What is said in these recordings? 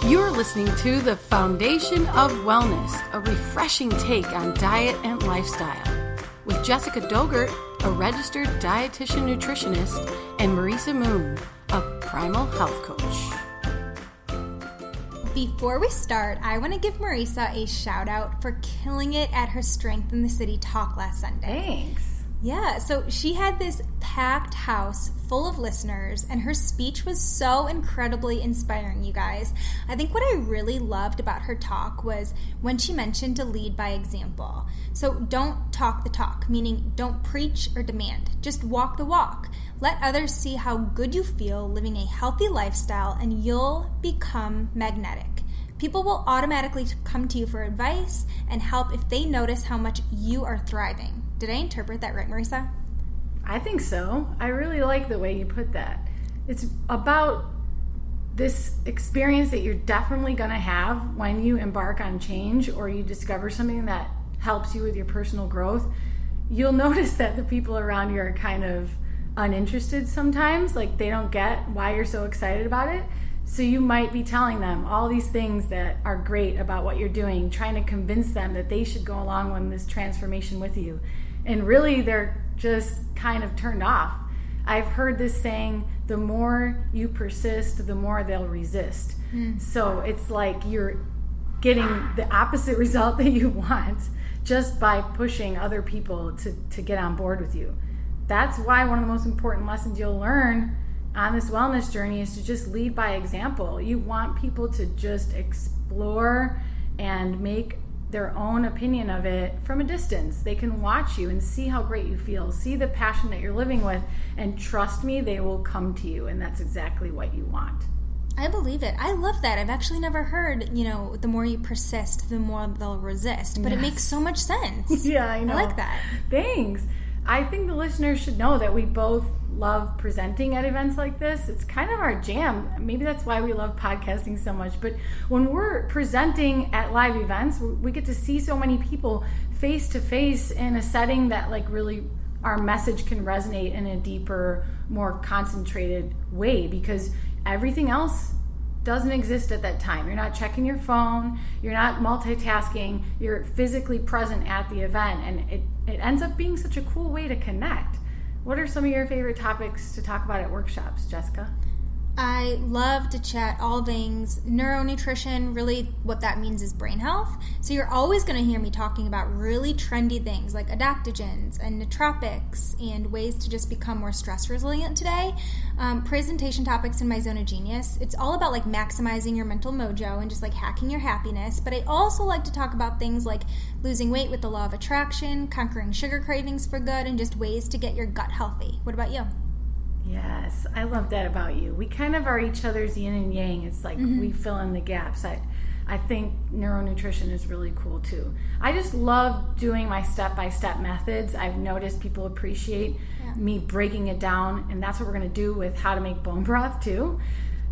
You're listening to The Foundation of Wellness, a refreshing take on diet and lifestyle, with Jessica Dogert, a registered dietitian nutritionist, and Marisa Moon, a primal health coach. Before we start, I want to give Marisa a shout out for killing it at her Strength in the City talk last Sunday. Thanks. Yeah, so she had this packed house full of listeners, and her speech was so incredibly inspiring, you guys. I think what I really loved about her talk was when she mentioned to lead by example. So don't talk the talk, meaning don't preach or demand. Just walk the walk. Let others see how good you feel living a healthy lifestyle, and you'll become magnetic. People will automatically come to you for advice and help if they notice how much you are thriving. Did I interpret that right, Marisa? I think so. I really like the way you put that. It's about this experience that you're definitely going to have when you embark on change or you discover something that helps you with your personal growth. You'll notice that the people around you are kind of uninterested sometimes, like they don't get why you're so excited about it. So you might be telling them all these things that are great about what you're doing, trying to convince them that they should go along on this transformation with you. And really, they're just kind of turned off. I've heard this saying, the more you persist, the more they'll resist. So it's like you're getting the opposite result that you want just by pushing other people to get on board with you. That's why one of the most important lessons you'll learn on this wellness journey is to just lead by example. You want people to just explore and make their own opinion of it from a distance. They can watch you and see how great you feel, see the passion that you're living with, and trust me, they will come to you, and that's exactly what you want. I believe it. I love that. I've actually never heard, the more you persist, the more they'll resist, but It makes so much sense. Yeah, I know. I like that. Thanks. I think the listeners should know that we both love presenting at events like this. It's kind of our jam. Maybe that's why we love podcasting so much. But when we're presenting at live events, we get to see so many people face to face in a setting that really our message can resonate in a deeper, more concentrated way, because everything else doesn't exist at that time. You're not checking your phone, you're not multitasking, you're physically present at the event, and it ends up being such a cool way to connect. What are some of your favorite topics to talk about at workshops, Jessica? I love to chat all things neuro nutrition. Really what that means is brain health. So you're always going to hear me talking about really trendy things like adaptogens and nootropics and ways to just become more stress resilient today. Presentation topics in my zone of genius. It's all about maximizing your mental mojo and just hacking your happiness. But I also like to talk about things like losing weight with the law of attraction, conquering sugar cravings for good, and just ways to get your gut healthy. What about you? Yes, I love that about you. We kind of are each other's yin and yang. It's we fill in the gaps. I think Neuro Nutrition is really cool too. I just love doing my step-by-step methods. I've noticed people appreciate me breaking it down, and that's what we're going to do with how to make bone broth too.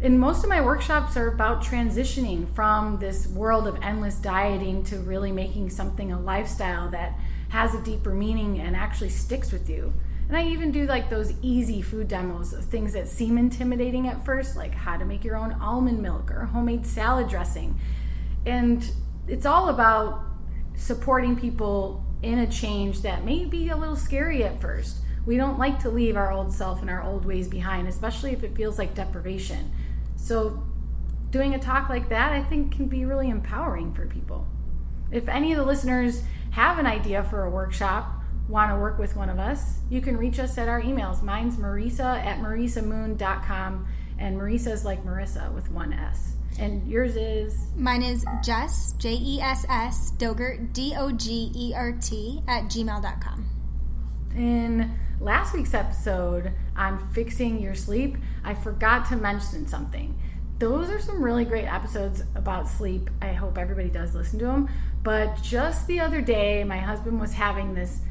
And most of my workshops are about transitioning from this world of endless dieting to really making something a lifestyle that has a deeper meaning and actually sticks with you. And I even do those easy food demos of things that seem intimidating at first, like how to make your own almond milk or homemade salad dressing. And it's all about supporting people in a change that may be a little scary at first. We don't like to leave our old self and our old ways behind, especially if it feels like deprivation. So doing a talk like that, I think, can be really empowering for people. If any of the listeners have an idea for a workshop, want to work with one of us, you can reach us at our emails. Mine's marisa@marisamoon.com, and Marisa is like Marissa with one S. And yours is? Mine is Jess, Jess, Dogert, Dogert @gmail.com. In last week's episode on fixing your sleep, I forgot to mention something. Those are some really great episodes about sleep. I hope everybody does listen to them. But just the other day, my husband was having this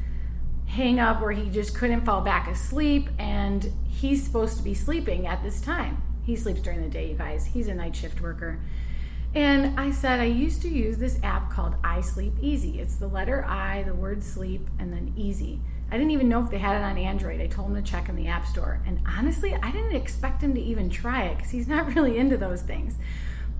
hang up where he just couldn't fall back asleep, and he's supposed to be sleeping at this time. He sleeps during the day, you guys. He's a night shift worker. And I said, I used to use this app called I Sleep Easy. It's the letter I, the word sleep, and then easy. I didn't even know if they had it on Android. I told him to check in the App Store. And honestly, I didn't expect him to even try it because he's not really into those things.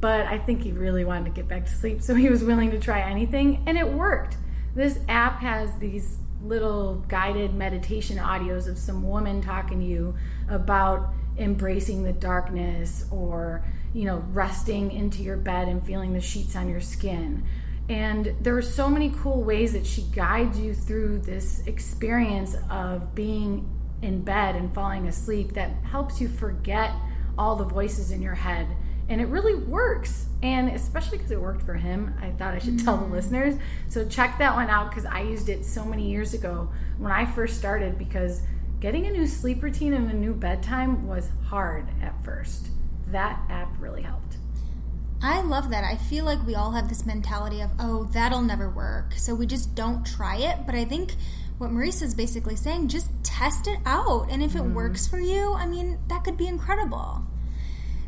but I think he really wanted to get back to sleep, so he was willing to try anything, and it worked. This app has these little guided meditation audios of some woman talking to you about embracing the darkness, or resting into your bed and feeling the sheets on your skin. And there are so many cool ways that she guides you through this experience of being in bed and falling asleep that helps you forget all the voices in your head. And it really works. And especially because it worked for him, I thought I should tell the listeners. So check that one out, because I used it so many years ago when I first started, because getting a new sleep routine and a new bedtime was hard at first. That app really helped. I love that. I feel like we all have this mentality of, oh, that'll never work, so we just don't try it. But I think what Marissa's basically saying, just test it out. And if it works for you, I mean, that could be incredible.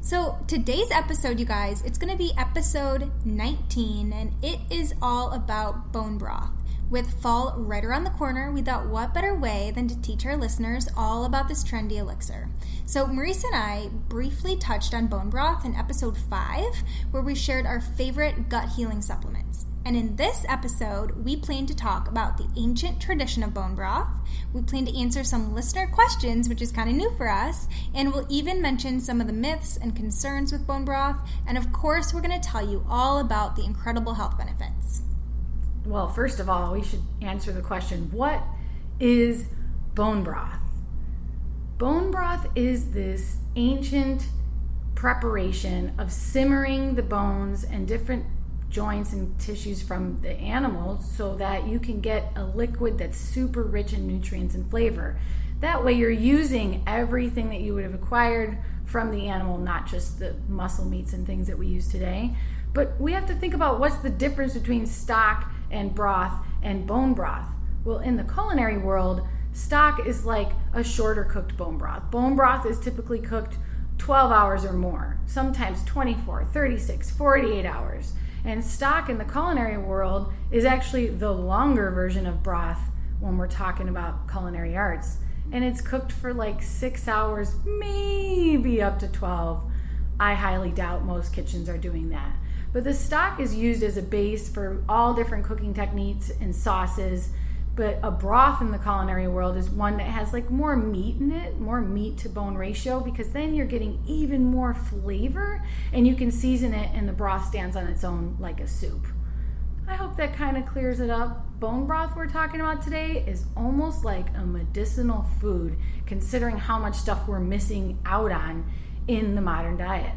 So today's episode, you guys, it's going to be episode 19, and it is all about bone broth. With fall right around the corner, we thought what better way than to teach our listeners all about this trendy elixir. So Marissa and I briefly touched on bone broth in episode 5, where we shared our favorite gut healing supplements. And in this episode, we plan to talk about the ancient tradition of bone broth. We plan to answer some listener questions, which is kind of new for us, and we'll even mention some of the myths and concerns with bone broth. And of course, we're going to tell you all about the incredible health benefits. Well, first of all, we should answer the question, what is bone broth? Bone broth is this ancient preparation of simmering the bones and different joints and tissues from the animal so that you can get a liquid that's super rich in nutrients and flavor. That way you're using everything that you would have acquired from the animal, not just the muscle meats and things that we use today. But we have to think about what's the difference between stock and broth and bone broth. Well, in the culinary world, stock is like a shorter cooked bone broth. Bone broth is typically cooked 12 hours or more, sometimes 24, 36, 48 hours. And stock in the culinary world is actually the longer version of broth when we're talking about culinary arts. And it's cooked for like 6 hours, maybe up to 12. I highly doubt most kitchens are doing that. But the stock is used as a base for all different cooking techniques and sauces. But a broth in the culinary world is one that has like more meat in it, more meat to bone ratio, because then you're getting even more flavor and you can season it and the broth stands on its own like a soup. I hope that kind of clears it up. Bone broth we're talking about today is almost like a medicinal food, considering how much stuff we're missing out on in the modern diet.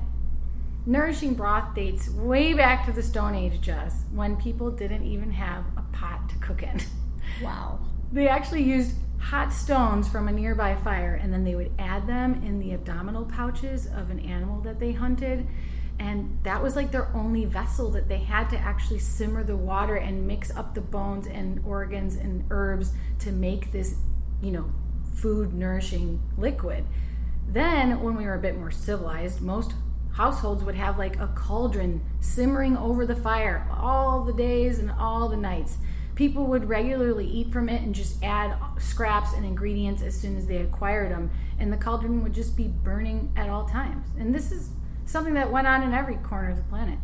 Nourishing broth dates way back to the Stone Age, Jess, when people didn't even have a pot to cook in. Wow. They actually used hot stones from a nearby fire, and then they would add them in the abdominal pouches of an animal that they hunted. And that was like their only vessel that they had to actually simmer the water and mix up the bones and organs and herbs to make this, food nourishing liquid. Then when we were a bit more civilized, most households would have like a cauldron simmering over the fire all the days and all the nights. People would regularly eat from it and just add scraps and ingredients as soon as they acquired them, and the cauldron would just be burning at all times. And this is something that went on in every corner of the planet.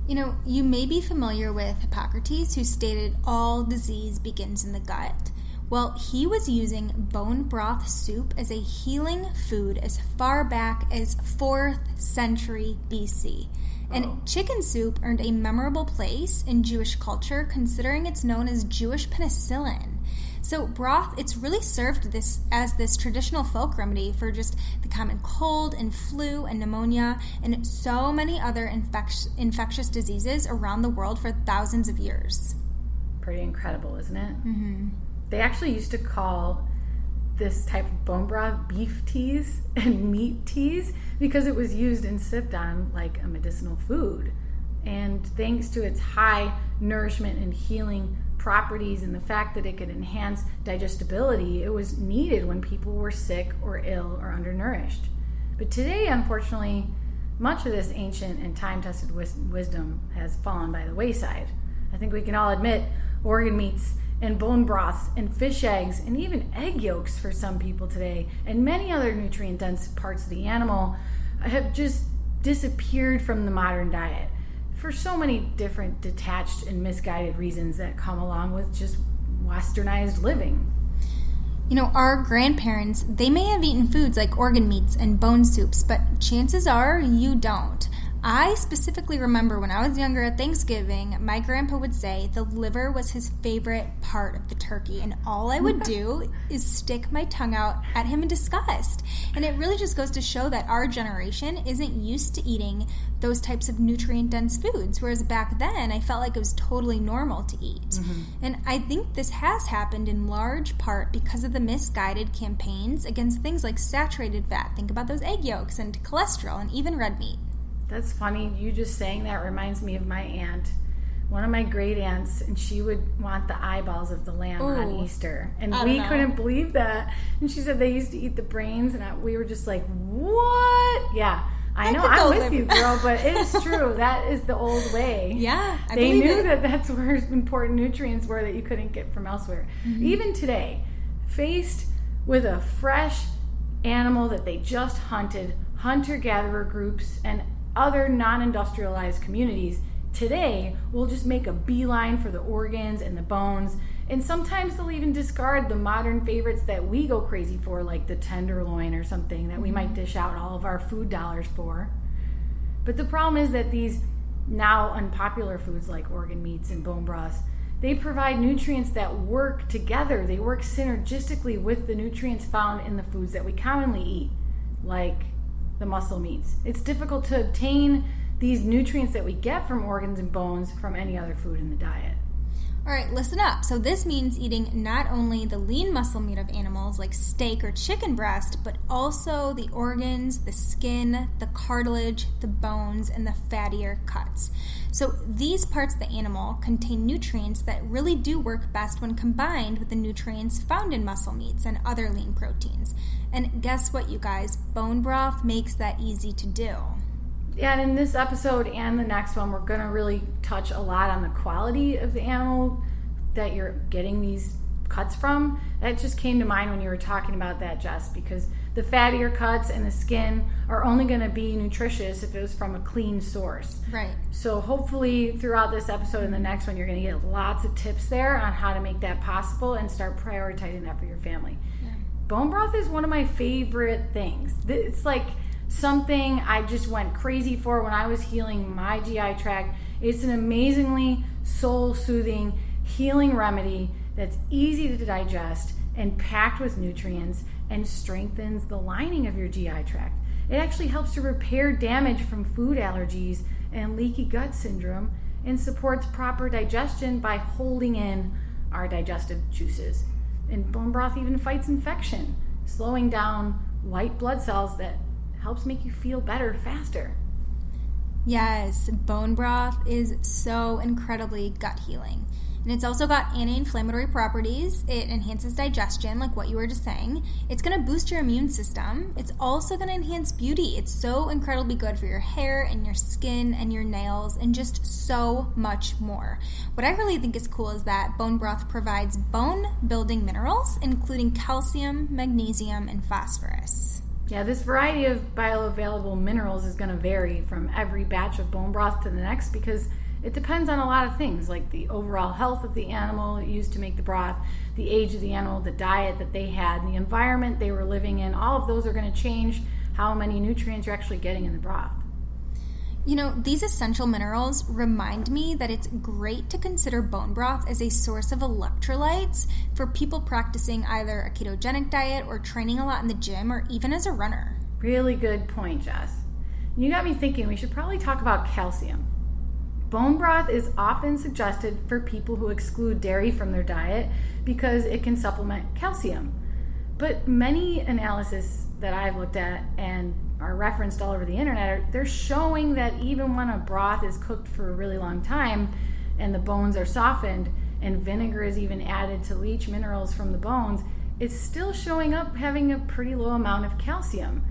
You may be familiar with Hippocrates, who stated all disease begins in the gut. Well, he was using bone broth soup as a healing food as far back as 4th century BC. And chicken soup earned a memorable place in Jewish culture, considering it's known as Jewish penicillin. So broth, it's really served as this traditional folk remedy for just the common cold and flu and pneumonia and so many other infectious diseases around the world for thousands of years. Pretty incredible, isn't it? Mm-hmm. They actually used to call this type of bone broth beef teas and meat teas because it was used and sipped on like a medicinal food. And thanks to its high nourishment and healing properties and the fact that it could enhance digestibility, it was needed when people were sick or ill or undernourished. But today, unfortunately, much of this ancient and time-tested wisdom has fallen by the wayside. I think we can all admit organ meats and bone broths and fish eggs and even egg yolks for some people today and many other nutrient-dense parts of the animal have just disappeared from the modern diet for so many different detached and misguided reasons that come along with just westernized living. You know, our grandparents, they may have eaten foods like organ meats and bone soups, but chances are you don't. I specifically remember when I was younger at Thanksgiving, my grandpa would say the liver was his favorite part of the turkey, and all I would do is stick my tongue out at him in disgust. And it really just goes to show that our generation isn't used to eating those types of nutrient-dense foods, whereas back then I felt like it was totally normal to eat. Mm-hmm. And I think this has happened in large part because of the misguided campaigns against things like saturated fat. Think about those egg yolks and cholesterol and even red meat. That's funny. You just saying that reminds me of my aunt, one of my great aunts, and she would want the eyeballs of the lamb on Easter. And we couldn't believe that. And she said they used to eat the brains, and we were just like, what? Yeah, I know. I'm with you, girl, but it is true. That is the old way. Yeah, they knew that that's where important nutrients were that you couldn't get from elsewhere. Mm-hmm. Even today, faced with a fresh animal that they just hunted, hunter-gatherer groups, and other non-industrialized communities today will just make a beeline for the organs and the bones, and sometimes they'll even discard the modern favorites that we go crazy for, like the tenderloin or something that we might dish out all of our food dollars for. But the problem is that these now unpopular foods like organ meats and bone broths, they provide nutrients that work together. They work synergistically with the nutrients found in the foods that we commonly eat, like the muscle meats. It's difficult to obtain these nutrients that we get from organs and bones from any other food in the diet. All right, listen up. So this means eating not only the lean muscle meat of animals like steak or chicken breast, but also the organs, the skin, the cartilage, the bones, and the fattier cuts. So these parts of the animal contain nutrients that really do work best when combined with the nutrients found in muscle meats and other lean proteins. And guess what, you guys? Bone broth makes that easy to do. Yeah, and in this episode and the next one, we're going to really touch a lot on the quality of the animal that you're getting these cuts from. That just came to mind when you were talking about that, Jess, because the fattier cuts and the skin are only going to be nutritious if it was from a clean source. Right. So hopefully throughout this episode and the next one, you're going to get lots of tips there on how to make that possible and start prioritizing that for your family. Yeah. Bone broth is one of my favorite things. It's like something I just went crazy for when I was healing my GI tract. It's an amazingly soul-soothing, healing remedy that's easy to digest and packed with nutrients and strengthens the lining of your GI tract. It actually helps to repair damage from food allergies and leaky gut syndrome and supports proper digestion by holding in our digestive juices. And bone broth even fights infection, slowing down white blood cells that helps make you feel better faster. Yes, bone broth is so incredibly gut healing. And it's also got anti-inflammatory properties. It enhances digestion, like what you were just saying. It's going to boost your immune system. It's also going to enhance beauty. It's so incredibly good for your hair and your skin and your nails and just so much more. What I really think is cool is that bone broth provides bone-building minerals, including calcium, magnesium, and phosphorus. Yeah, this variety of bioavailable minerals is going to vary from every batch of bone broth to the next because it depends on a lot of things, like the overall health of the animal used to make the broth, the age of the animal, the diet that they had, and the environment they were living in. All of those are going to change how many nutrients you're actually getting in the broth. You know, these essential minerals remind me that it's great to consider bone broth as a source of electrolytes for people practicing either a ketogenic diet or training a lot in the gym or even as a runner. Really good point, Jess. You got me thinking we should probably talk about calcium. Bone broth is often suggested for people who exclude dairy from their diet because it can supplement calcium. But many analyses that I've looked at and are referenced all over the internet, they're showing that even when a broth is cooked for a really long time and the bones are softened and vinegar is even added to leach minerals from the bones, it's still showing up having a pretty low amount of calcium.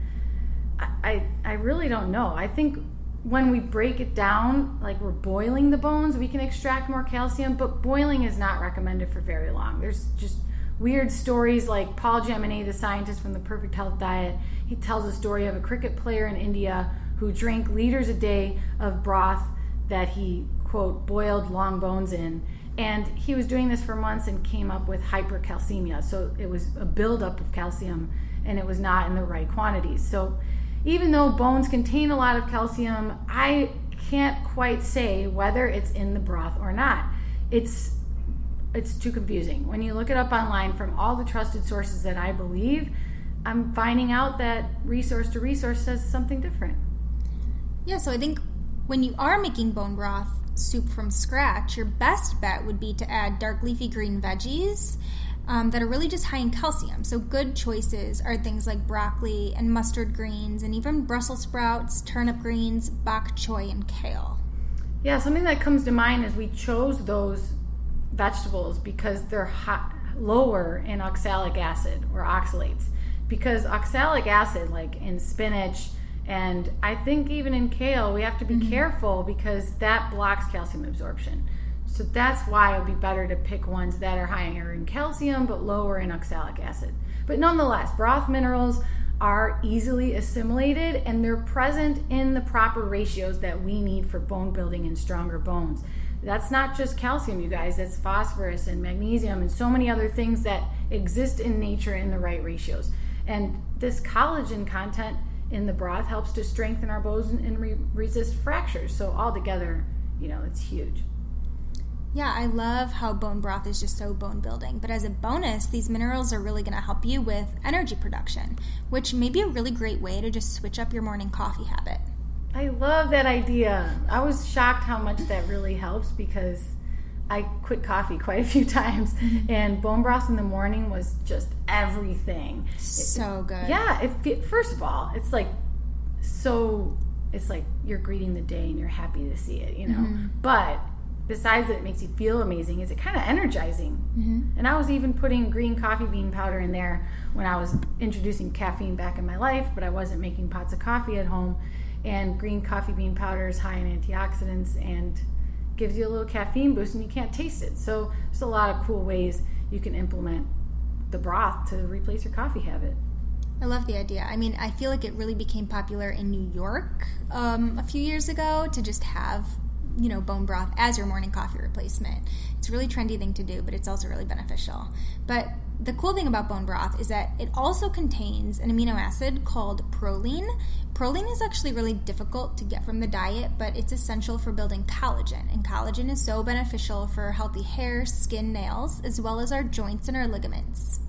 I really don't know. I think when we break it down, like we're boiling the bones, we can extract more calcium, but boiling is not recommended for very long. There's just weird stories like Paul Jaminet, the scientist from the Perfect Health Diet. He tells a story of a cricket player in India who drank liters a day of broth that he, quote, boiled long bones in. And he was doing this for months and came up with hypercalcemia. So it was a buildup of calcium, and it was not in the right quantities. So even though bones contain a lot of calcium, I can't quite say whether it's in the broth or not. It's too confusing. When you look it up online from all the trusted sources that I believe, I'm finding out that resource to resource says something different. Yeah, so I think when you are making bone broth soup from scratch, your best bet would be to add dark leafy green veggies that are really just high in calcium. So good choices are things like broccoli and mustard greens and even Brussels sprouts, turnip greens, bok choy, and kale. Yeah, something that comes to mind is we chose those vegetables because they're lower in oxalic acid or oxalates. Because oxalic acid, like in spinach, and I think even in kale, we have to be careful because that blocks calcium absorption. So that's why it would be better to pick ones that are higher in calcium but lower in oxalic acid. But nonetheless, broth minerals are easily assimilated and they're present in the proper ratios that we need for bone building and stronger bones. That's not just calcium, you guys. That's phosphorus and magnesium and so many other things that exist in nature in the right ratios. And this collagen content in the broth helps to strengthen our bones and resist fractures. So altogether, it's huge. Yeah, I love how bone broth is just so bone building. But as a bonus, these minerals are really going to help you with energy production, which may be a really great way to just switch up your morning coffee habit. I love that idea. I was shocked how much that really helps because I quit coffee quite a few times, and bone broth in the morning was just everything. So good. Yeah. First of all, it's like you're greeting the day and you're happy to see it, But besides that, it makes you feel amazing. Is it kind of energizing? And I was even putting green coffee bean powder in there when I was introducing caffeine back in my life, but I wasn't making pots of coffee at home. And green coffee bean powder is high in antioxidants and gives you a little caffeine boost, and you can't taste it. So there's a lot of cool ways you can implement the broth to replace your coffee habit. I love the idea. I mean, I feel like it really became popular in New York a few years ago to just have bone broth as your morning coffee replacement. It's a really trendy thing to do, but it's also really beneficial. But the cool thing about bone broth is that it also contains an amino acid called proline. Proline is actually really difficult to get from the diet, but it's essential for building collagen. And collagen is so beneficial for healthy hair, skin, nails, as well as our joints and our ligaments.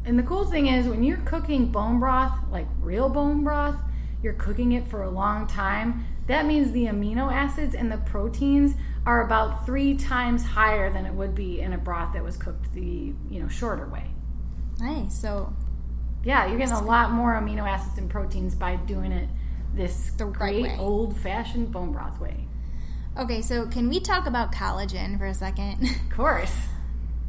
And the cool thing is when you're cooking bone broth, like real bone broth, you're cooking it for a long time. That means the amino acids and the proteins are about 3 times higher than it would be in a broth that was cooked the shorter way. Nice. So yeah, you're getting a lot more amino acids and proteins by doing it this great old-fashioned bone broth way. Okay, so can we talk about collagen for a second? Of course.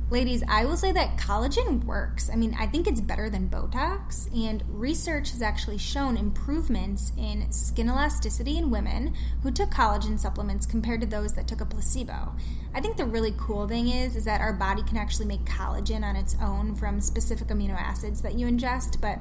Ladies, I will say that collagen works. I mean, I think it's better than Botox, and research has actually shown improvements in skin elasticity in women who took collagen supplements compared to those that took a placebo. I think the really cool thing is that our body can actually make collagen on its own from specific amino acids that you ingest, but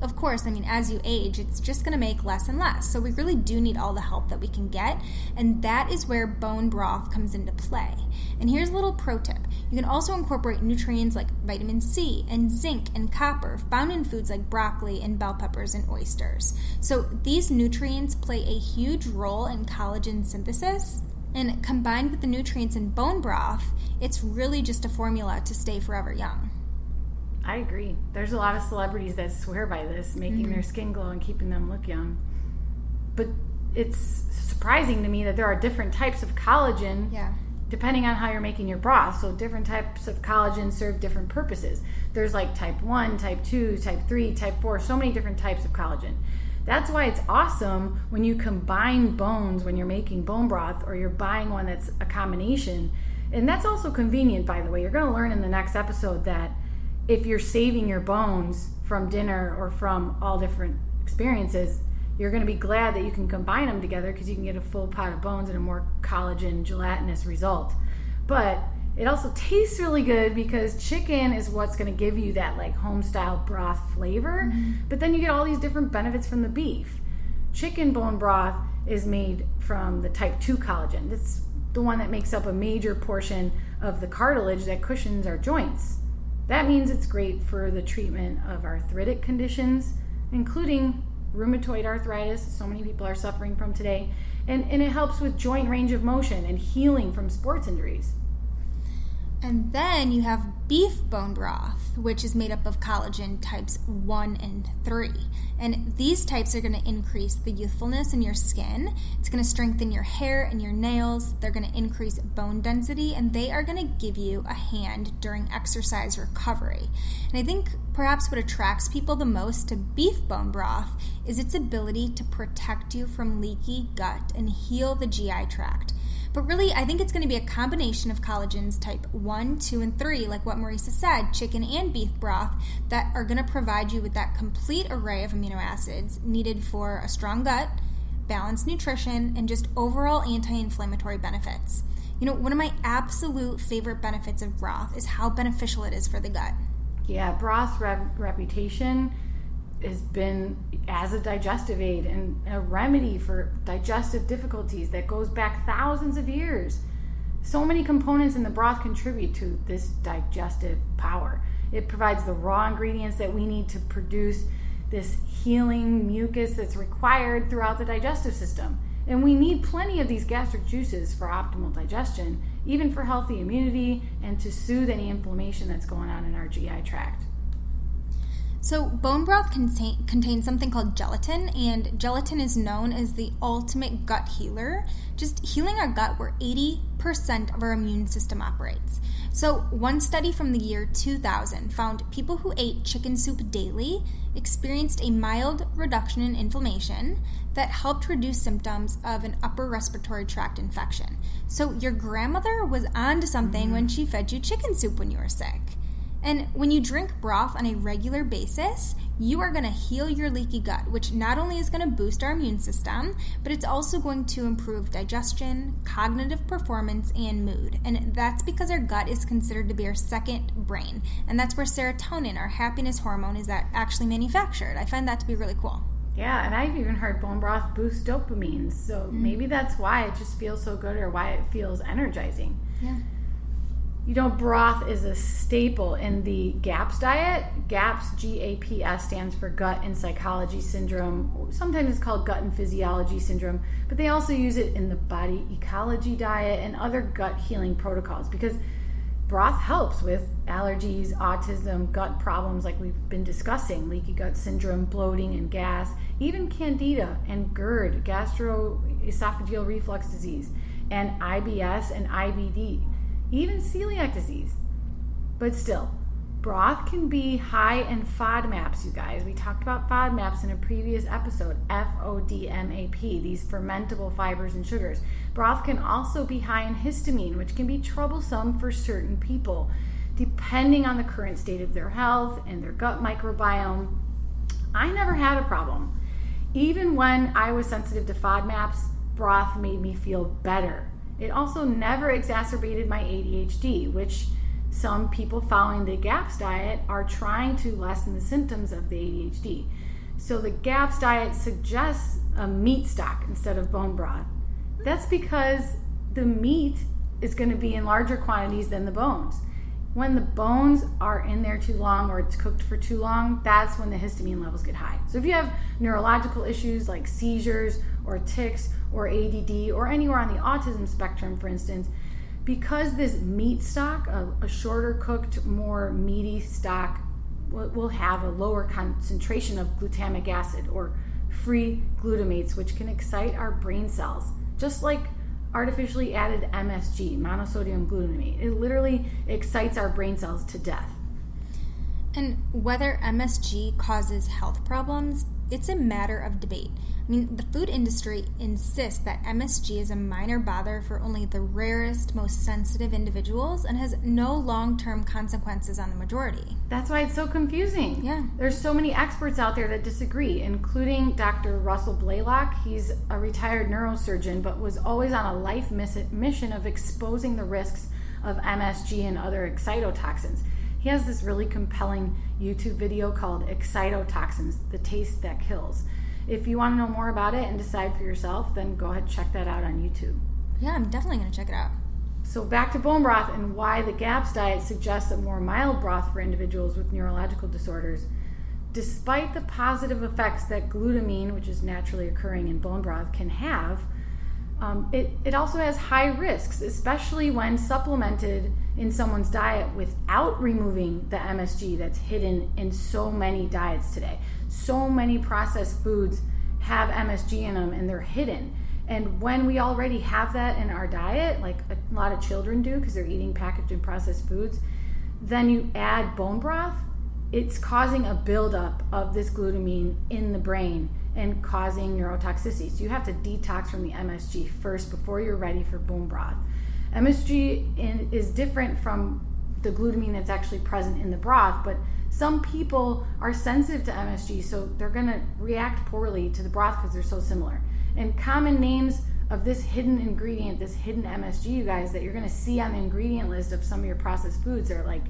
of course, I mean, as you age, it's just going to make less and less. So we really do need all the help that we can get, and that is where bone broth comes into play. And here's a little pro tip. You can also incorporate nutrients like vitamin C and zinc and copper found in foods like broccoli and bell peppers and oysters. So these nutrients play a huge role in collagen synthesis, and combined with the nutrients in bone broth, it's really just a formula to stay forever young. I agree. There's a lot of celebrities that swear by this, making their skin glow and keeping them look young. But it's surprising to me that there are different types of collagen depending on how you're making your broth. So different types of collagen serve different purposes. There's like type 1, type 2, type 3, type 4, so many different types of collagen. That's why it's awesome when you combine bones when you're making bone broth, or you're buying one that's a combination. And that's also convenient, by the way. You're going to learn in the next episode that if you're saving your bones from dinner or from all different experiences, you're going to be glad that you can combine them together because you can get a full pot of bones and a more collagen gelatinous result. But it also tastes really good because chicken is what's going to give you that like home style broth flavor. But then you get all these different benefits from the beef. chicken bone broth is made from the type 2 collagen. It's the one that makes up a major portion of the cartilage that cushions our joints. That means it's great for the treatment of arthritic conditions, including rheumatoid arthritis, so many people are suffering from today, and it helps with joint range of motion and healing from sports injuries. And then you have beef bone broth, which is made up of collagen types 1 and 3. And these types are going to increase the youthfulness in your skin. It's going to strengthen your hair and your nails. They're going to increase bone density, and they are going to give you a hand during exercise recovery. And I think perhaps what attracts people the most to beef bone broth is its ability to protect you from leaky gut and heal the GI tract. But really, I think it's going to be a combination of collagens type 1, 2, and 3, like what Marisa said, chicken and beef broth, that are going to provide you with that complete array of amino acids needed for a strong gut, balanced nutrition, and just overall anti-inflammatory benefits. You know, one of my absolute favorite benefits of broth is how beneficial it is for the gut. Yeah, broth's reputation has been as a digestive aid and a remedy for digestive difficulties that goes back thousands of years. So many components in the broth contribute to this digestive power. It provides the raw ingredients that we need to produce this healing mucus that's required throughout the digestive system. And we need plenty of these gastric juices for optimal digestion, even for healthy immunity and to soothe any inflammation that's going on in our GI tract. So bone broth contains something called gelatin, and gelatin is known as the ultimate gut healer, just healing our gut where 80% of our immune system operates. So one study from the year 2000 found people who ate chicken soup daily experienced a mild reduction in inflammation that helped reduce symptoms of an upper respiratory tract infection. So your grandmother was onto something when she fed you chicken soup when you were sick. And when you drink broth on a regular basis, you are going to heal your leaky gut, which not only is going to boost our immune system, but it's also going to improve digestion, cognitive performance, and mood. And that's because our gut is considered to be our second brain. And that's where serotonin, our happiness hormone, is actually manufactured. I find that to be really cool. Yeah, and I've even heard bone broth boost dopamine. So maybe that's why it just feels so good, or why it feels energizing. Yeah. You know, broth is a staple in the GAPS diet. GAPS, G-A-P-S, stands for Gut and Psychology Syndrome. Sometimes it's called Gut and Physiology Syndrome, but they also use it in the Body Ecology Diet and other gut healing protocols, because broth helps with allergies, autism, gut problems like we've been discussing, leaky gut syndrome, bloating and gas, even candida and GERD, gastroesophageal reflux disease, and IBS and IBD. Even celiac disease. But still, broth can be high in FODMAPs, you guys. We talked about FODMAPs in a previous episode, FODMAP, these fermentable fibers and sugars. Broth can also be high in histamine, which can be troublesome for certain people, depending on the current state of their health and their gut microbiome. I never had a problem. Even when I was sensitive to FODMAPs, broth made me feel better. It also never exacerbated my ADHD, which some people following the GAPS diet are trying to lessen the symptoms of the ADHD. So the GAPS diet suggests a meat stock instead of bone broth. That's because the meat is going to be in larger quantities than the bones. When the bones are in there too long, or it's cooked for too long, that's when the histamine levels get high. So if you have neurological issues like seizures or tics or ADD or anywhere on the autism spectrum, for instance, because this meat stock, a shorter cooked, more meaty stock, will have a lower concentration of glutamic acid or free glutamates, which can excite our brain cells, just like artificially added MSG, monosodium glutamate. It literally excites our brain cells to death. And whether MSG causes health problems, it's a matter of debate. I mean, the food industry insists that MSG is a minor bother for only the rarest, most sensitive individuals and has no long-term consequences on the majority. That's why it's so confusing. Yeah. There's so many experts out there that disagree, including Dr. Russell Blaylock. He's a retired neurosurgeon, but was always on a life mission of exposing the risks of MSG and other excitotoxins. He has this really compelling YouTube video called Excitotoxins, The Taste That Kills. if you want to know more about it and decide for yourself, then go ahead and check that out on YouTube. Yeah, I'm definitely going to check it out. So back to bone broth and why the GAPS diet suggests a more mild broth for individuals with neurological disorders. Despite the positive effects that glutamine, which is naturally occurring in bone broth, can have, it also has high risks, especially when supplemented in someone's diet without removing the MSG that's hidden in so many diets today. So many processed foods have MSG in them and they're hidden. And when we already have that in our diet, like a lot of children do because they're eating packaged and processed foods, then you add bone broth, it's causing a buildup of this glutamine in the brain and causing neurotoxicity. So you have to detox from the MSG first before you're ready for bone broth. MSG is different from the glutamine that's actually present in the broth, but some people are sensitive to MSG, so they're going to react poorly to the broth because they're so similar. And common names of this hidden ingredient, this hidden MSG, you guys, that you're going to see on the ingredient list of some of your processed foods are like,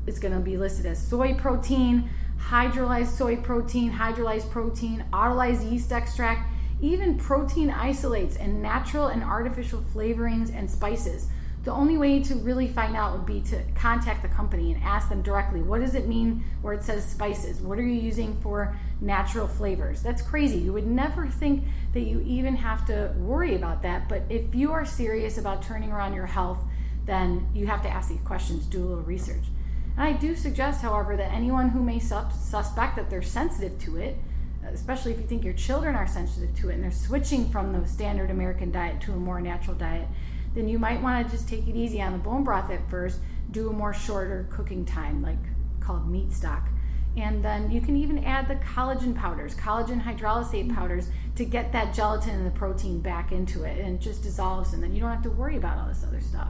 it's going to be listed as soy protein, hydrolyzed soy protein, hydrolyzed protein, autolyzed yeast extract, even protein isolates and natural and artificial flavorings and spices. The only way to really find out would be to contact the company and ask them directly, what does it mean where it says spices? What are you using for natural flavors? That's crazy. You would never think that you even have to worry about that. But if you are serious about turning around your health, then you have to ask these questions, do a little research. And I do suggest, however, that anyone who may suspect that they're sensitive to it, especially if you think your children are sensitive to it and they're switching from the standard American diet to a more natural diet, then you might want to just take it easy on the bone broth at first, do a more shorter cooking time, like called meat stock. And then you can even add the collagen powders, collagen hydrolysate powders, to get that gelatin and the protein back into it, and it just dissolves, and then you don't have to worry about all this other stuff.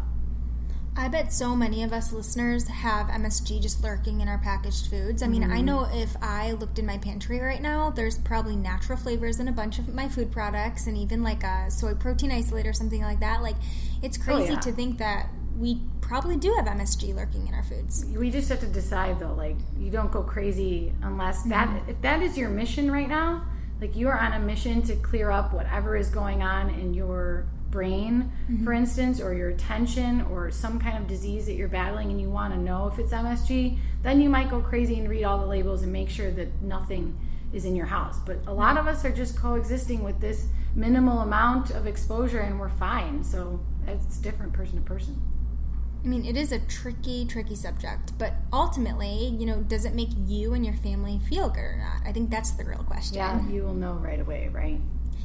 I bet so many of us listeners have MSG just lurking in our packaged foods. I mean, I know if I looked in my pantry right now, there's probably natural flavors in a bunch of my food products, and even like a soy protein isolate or something like that. Like, it's crazy to think that we probably do have MSG lurking in our foods. We just have to decide, though, like, you don't go crazy unless if that is your mission right now, like you are on a mission to clear up whatever is going on in your brain, for instance, or your attention, or some kind of disease that you're battling and you want to know if it's MSG, then you might go crazy and read all the labels and make sure that nothing is in your house. But a lot of us are just coexisting with this minimal amount of exposure and we're fine. So it's different person to person. I mean, it is a tricky subject, but ultimately, you know, does it make you and your family feel good or not? I think that's the real question. Yeah, you will know right away, right?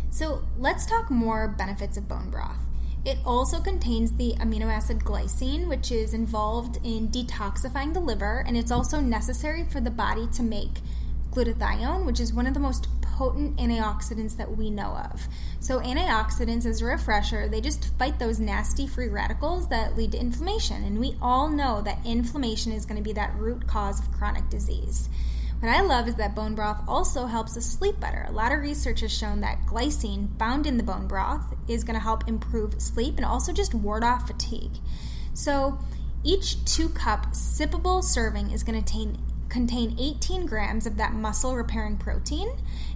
So let's talk more benefits of bone broth. It also contains the amino acid glycine, which is involved in detoxifying the liver, and it's also necessary for the body to make glutathione, which is one of the most potent antioxidants that we know of. So antioxidants, as a refresher, they just fight those nasty free radicals that lead to inflammation, and we all know that inflammation is going to be that root cause of chronic disease. What I love is that bone broth also helps us sleep better. A lot of research has shown that glycine found in the bone broth is going to help improve sleep and also just ward off fatigue. So each 2-cup sippable serving is going to contain 18 grams of that muscle repairing protein,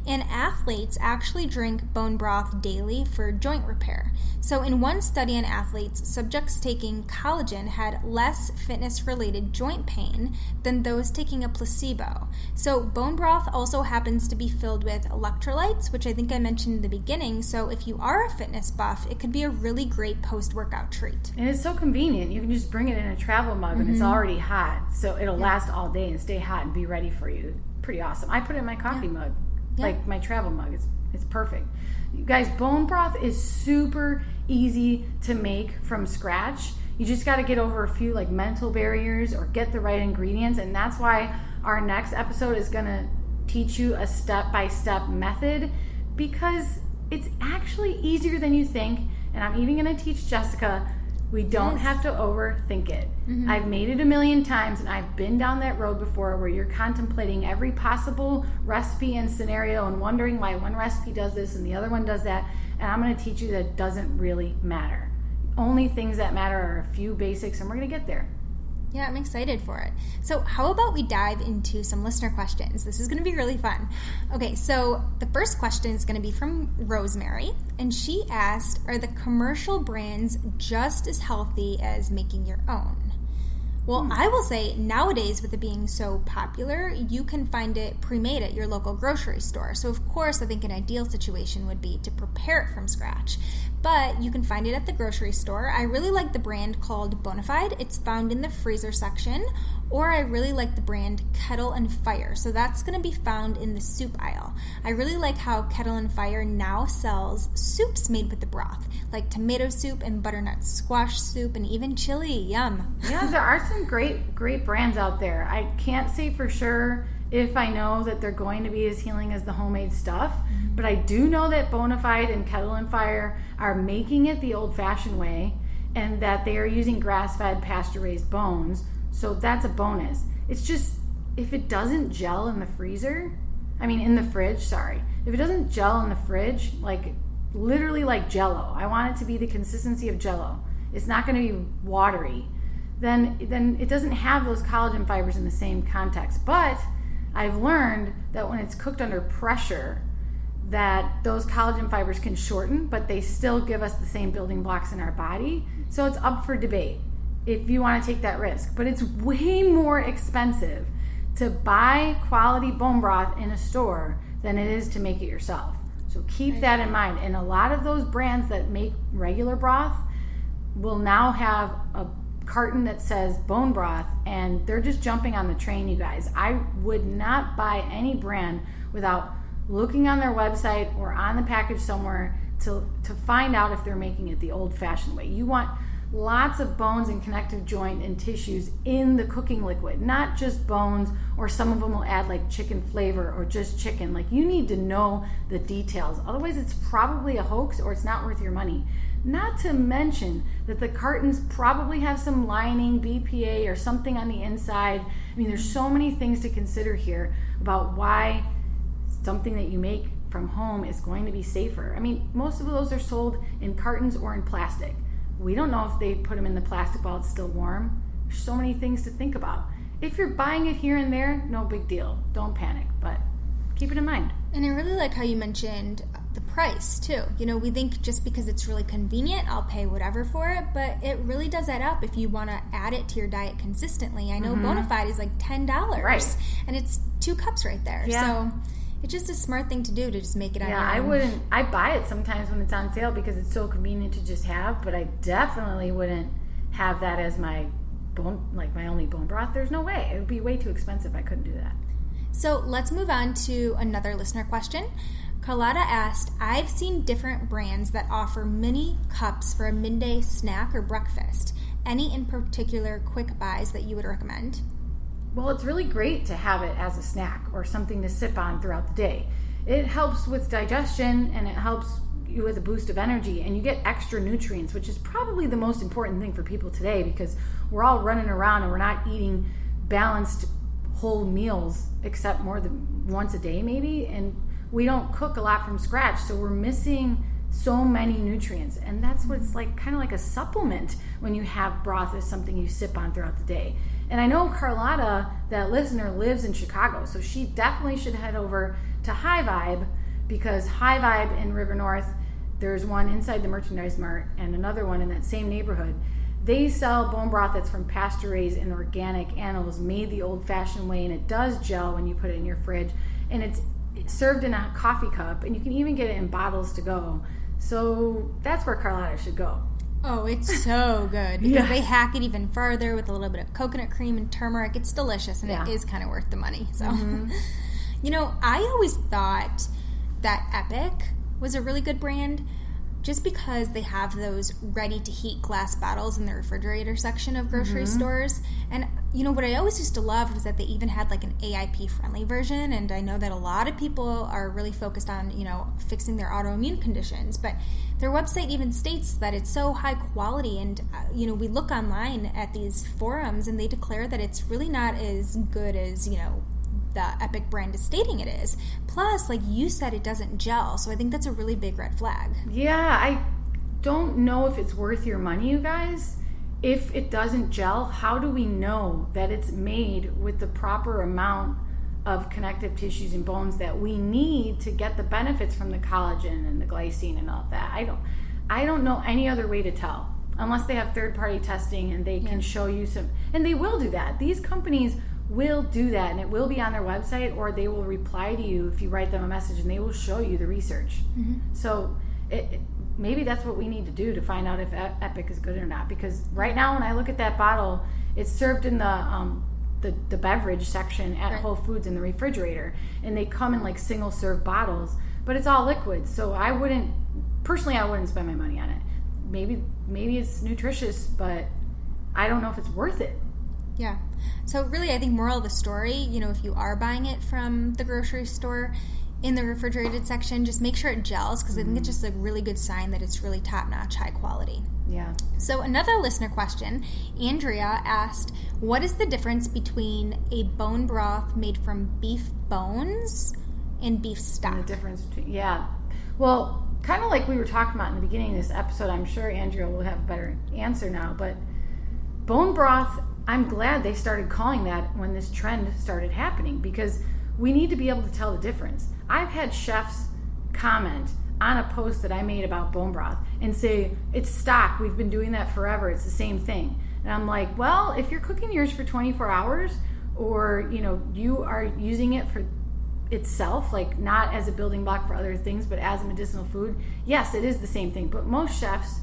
and athletes actually drink bone broth daily for joint repair. So in one study on athletes, subjects taking collagen had less fitness related joint pain than those taking a placebo. So bone broth also happens to be filled with electrolytes, which I think I mentioned in the beginning. So if you are a fitness buff, it could be a really great post-workout treat. And it's so convenient. You can just bring it in a travel mug and it's already hot, so it'll last all day and stay hot and be ready for you. Pretty awesome. I put it in my coffee mug, like my travel mug. It's perfect. You guys, bone broth is super easy to make from scratch. You just got to get over a few like mental barriers or get the right ingredients, and that's why our next episode is going to teach you a step-by-step method, because it's actually easier than you think. And I'm even going to teach Jessica, we don't have to overthink it. I've made it a million times, and I've been down that road before where you're contemplating every possible recipe and scenario and wondering why one recipe does this and the other one does that. And I'm going to teach you that it doesn't really matter. Only things that matter are a few basics, and we're going to get there. Yeah, I'm excited for it. So how about we dive into some listener questions? This is going to be really fun. Okay, so the first question is going to be from Rosemary, and she asked, are the commercial brands just as healthy as making your own? Well, I will say nowadays, with it being so popular, you can find it pre-made at your local grocery store. So, of course, I think an ideal situation would be to prepare it from scratch. But you can find it at the grocery store. I really like the brand called Bonafide. It's found in the freezer section. Or I really like the brand Kettle and Fire. So that's going to be found in the soup aisle. I really like how Kettle and Fire now sells soups made with the broth, like tomato soup and butternut squash soup and even chili. Yum. Yeah, there are some great brands out there. I can't say for sure if I know that they're going to be as healing as the homemade stuff, but I do know that Bonafide and Kettle and Fire are making it the old-fashioned way, and that they are using grass-fed, pasture-raised bones. So that's a bonus. It's just, if it doesn't gel in the fridge, if it doesn't gel in the fridge, like literally like Jell-O, I want it to be the consistency of Jell-O. It's not going to be watery. Then it doesn't have those collagen fibers in the same context. But I've learned that when it's cooked under pressure, that those collagen fibers can shorten, but they still give us the same building blocks in our body. So it's up for debate if you want to take that risk. But it's way more expensive to buy quality bone broth in a store than it is to make it yourself. So keep that in mind. And a lot of those brands that make regular broth will now have a carton that says bone broth, and they're just jumping on the train, you guys. I would not buy any brand without looking on their website or on the package somewhere to find out if they're making it the old-fashioned way. You want lots of bones and connective joint and tissues in the cooking liquid, not just bones, or some of them will add like chicken flavor or just chicken. Like, you need to know the details. Otherwise, it's probably a hoax or it's not worth your money. Not to mention that the cartons probably have some lining, BPA, or something on the inside. I mean, there's so many things to consider here about why something that you make from home is going to be safer. I mean, most of those are sold in cartons or in plastic. We don't know if they put them in the plastic while it's still warm. There's so many things to think about. If you're buying it here and there, no big deal. Don't panic, but keep it in mind. And I really like how you mentioned the price too. You know, we think just because it's really convenient, I'll pay whatever for it, but it really does add up if you want to add it to your diet consistently. I know Bonafide is like $10, right, and it's 2 cups right there. Yeah. So it's just a smart thing to do to just make it on your own. I buy it sometimes when it's on sale because it's so convenient to just have, but I definitely wouldn't have that as my only bone broth. There's no way. It would be way too expensive. I couldn't do that. So let's move on to another listener question. Carlotta asked, I've seen different brands that offer mini cups for a midday snack or breakfast. Any in particular quick buys that you would recommend? Well, it's really great to have it as a snack or something to sip on throughout the day. It helps with digestion and it helps you with a boost of energy, and you get extra nutrients, which is probably the most important thing for people today because we're all running around and we're not eating balanced whole meals except more than once a day maybe, and we don't cook a lot from scratch, so we're missing so many nutrients. And that's what it's like, kind of like a supplement when you have broth as something you sip on throughout the day. And I know Carlotta, that listener, lives in Chicago, so she definitely should head over to High Vibe, because High Vibe in River North, there's one inside the Merchandise Mart and another one in that same neighborhood. They sell bone broth that's from pasture-raised and organic animals made the old-fashioned way, and it does gel when you put it in your fridge, and it's served in a coffee cup, and you can even get it in bottles to go. So that's where Carlotta should go. Oh, it's so good because they hack it even further with a little bit of coconut cream and turmeric. It's delicious, and it is kind of worth the money. So, you know, I always thought that Epic was a really good brand just because they have those ready-to-heat glass bottles in the refrigerator section of grocery stores. And, you know, what I always used to love was that they even had like an AIP-friendly version. And I know that a lot of people are really focused on, you know, fixing their autoimmune conditions. But their website even states that it's so high quality. And, you know, we look online at these forums and they declare that it's really not as good as, you know, the Epic brand is stating it is. Plus, like you said, it doesn't gel. So I think that's a really big red flag. Yeah, I don't know if it's worth your money, you guys. if it doesn't gel, how do we know that it's made with the proper amount of connective tissues and bones that we need to get the benefits from the collagen and the glycine and all that? I don't know any other way to tell, unless they have third-party testing and they can show you some, and they will do that. These companies will do that, and it will be on their website, or they will reply to you if you write them a message, and they will show you the research. So maybe that's what we need to do to find out if Epic is good or not, because right now when I look at that bottle, it's served in the beverage section at Whole Foods in the refrigerator, and they come in like single serve bottles, but it's all liquid. So I wouldn't spend my money on it. Maybe it's nutritious, but I don't know if it's worth it. Yeah. So really, I think moral of the story, if you are buying it from the grocery store in the refrigerated section, just make sure it gels, because I think it's just a really good sign that it's really top-notch, high quality. Yeah. So another listener question, Andrea asked, what is the difference between a bone broth made from beef bones and beef stock? And the difference between, well, kind of like we were talking about in the beginning of this episode, I'm sure Andrea will have a better answer now, but bone broth, I'm glad they started calling that when this trend started happening, because we need to be able to tell the difference. I've had chefs comment on a post that I made about bone broth and say, it's stock, we've been doing that forever, it's the same thing. And I'm like, well, if you're cooking yours for 24 hours, or you are using it for itself, like not as a building block for other things, but as a medicinal food, yes, it is the same thing. But most chefs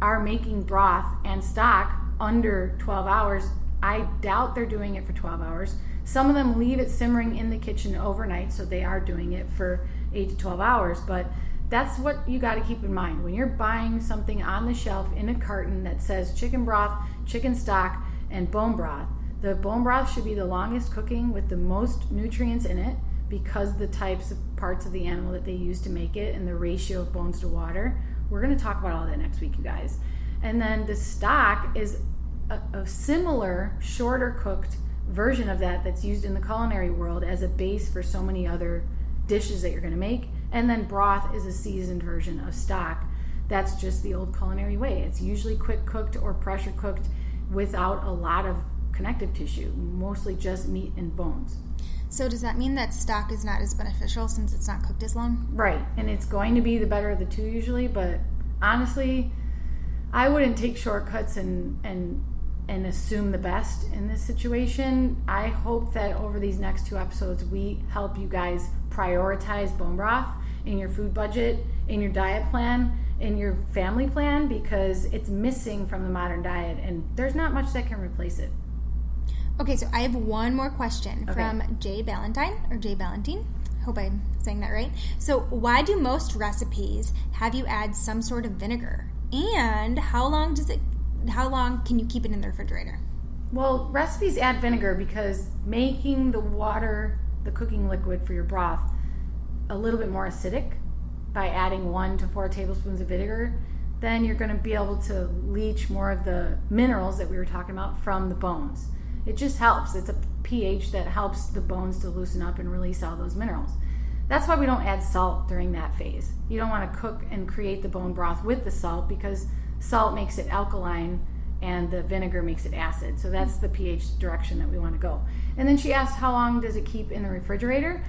are making broth and stock under 12 hours. I doubt they're doing it for 12 hours. Some of them leave it simmering in the kitchen overnight, so they are doing it for 8 to 12 hours. But that's what you got to keep in mind. When you're buying something on the shelf in a carton that says chicken broth, chicken stock, and bone broth, the bone broth should be the longest cooking with the most nutrients in it, because the types of parts of the animal that they use to make it and the ratio of bones to water. We're going to talk about all that next week, you guys. And then the stock is a similar, shorter cooked version of that that's used in the culinary world as a base for so many other dishes that you're going to make. And then broth is a seasoned version of stock. That's just the old culinary way. It's usually quick cooked or pressure cooked without a lot of connective tissue, mostly just meat and bones. So does that mean that stock is not as beneficial since it's not cooked as long? Right, and it's going to be the better of the two usually, but honestly, I wouldn't take shortcuts and assume the best in this situation. I hope that over these next 2 episodes, we help you guys prioritize bone broth in your food budget, in your diet plan, in your family plan, because it's missing from the modern diet, and there's not much that can replace it. Okay, so I have one more question from Jay Ballantyne. Hope I'm saying that right. So why do most recipes have you add some sort of vinegar? And how long can you keep it in the refrigerator? Well, recipes add vinegar because making the water, the cooking liquid for your broth, a little bit more acidic by adding 1 to 4 tablespoons of vinegar, then you're going to be able to leach more of the minerals that we were talking about from the bones. It just helps. It's a pH that helps the bones to loosen up and release all those minerals. That's why we don't add salt during that phase. You don't want to cook and create the bone broth with the salt, because salt makes it alkaline and the vinegar makes it acid. So that's the pH direction that we want to go. And then she asked, how long does it keep in the refrigerator?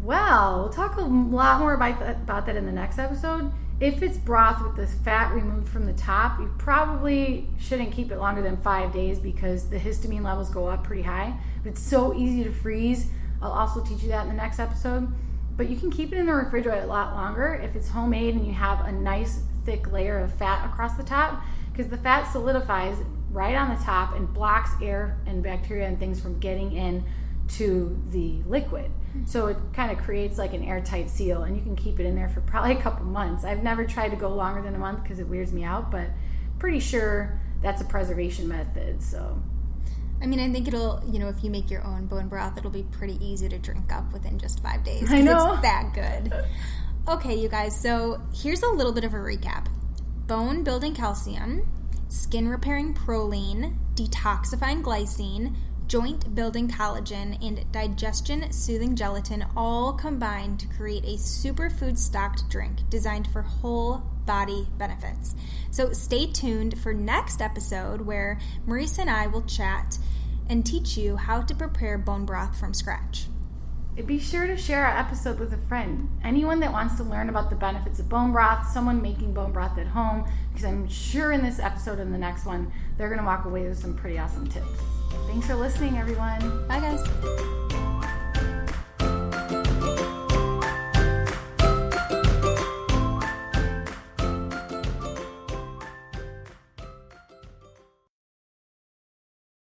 Well, we'll talk a lot more about that in the next episode. If it's broth with the fat removed from the top, you probably shouldn't keep it longer than 5 days, because the histamine levels go up pretty high. But it's so easy to freeze. I'll also teach you that in the next episode. But you can keep it in the refrigerator a lot longer if it's homemade and you have a nice thick layer of fat across the top, because the fat solidifies right on the top and blocks air and bacteria and things from getting in to the liquid. So it kind of creates like an airtight seal, and you can keep it in there for probably a couple months. I've never tried to go longer than a month because it weirds me out, but pretty sure that's a preservation method. So I mean, I think it'll, if you make your own bone broth, it'll be pretty easy to drink up within just 5 days. I know. It's that good. Okay, you guys, so here's a little bit of a recap. Bone building calcium, skin repairing proline, detoxifying glycine, joint building collagen, and digestion soothing gelatin all combine to create a superfood stocked drink designed for whole body benefits. So stay tuned for next episode where Marisa and I will chat and teach you how to prepare bone broth from scratch. Be sure to share our episode with a friend. Anyone that wants to learn about the benefits of bone broth, someone making bone broth at home, because I'm sure in this episode and the next one, they're going to walk away with some pretty awesome tips. Thanks for listening, everyone. Bye, guys.